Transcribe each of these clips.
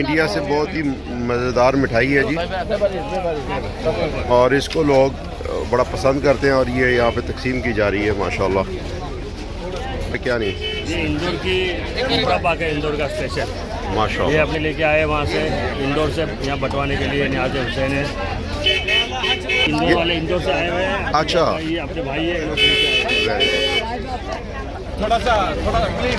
India से बहुत ही मज़ेदार मिठाई है जी, और इसको लोग बड़ा पसंद करते हैं और ये यहाँ पे तकसीम की जा रही है माशाल्लाह। क्या नहीं, ये इंदौर की कपड़ा पाक है, इंदौर का स्पेशल। ये माशाल्लाह। अपने लेके आए वहाँ से इंदौर से यहाँ बंटवाने के लिए न्याज हुसैन है, इंदौर वाले इंदौर से आए हुए हैं। अच्छा। ये अपने भाई है, इन लोग लेके आए हैं। थोड़ा सा क्लीन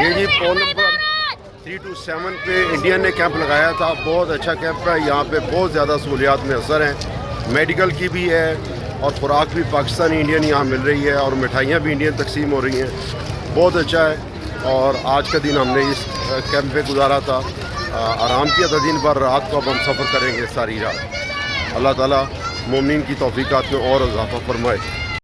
ये जी पोल नंबर 327 पे इंडियन ने कैंप लगाया था। बहुत अच्छा कैंप है, यहाँ पे बहुत ज़्यादा सहूलियात में असर हैं, मेडिकल की भी है और खुराक भी पाकिस्तानी इंडियन यहाँ मिल रही है और मिठाइयाँ भी इंडियन तकसीम हो रही हैं। बहुत अच्छा है और आज का दिन हमने इस कैंप पे गुजारा था। आराम किया था दिन भर, रात को अब हम सफ़र करेंगे सारी रात। अल्लाह ताला मोमिन की तौफीकात में और इजाफ़ा फरमाए।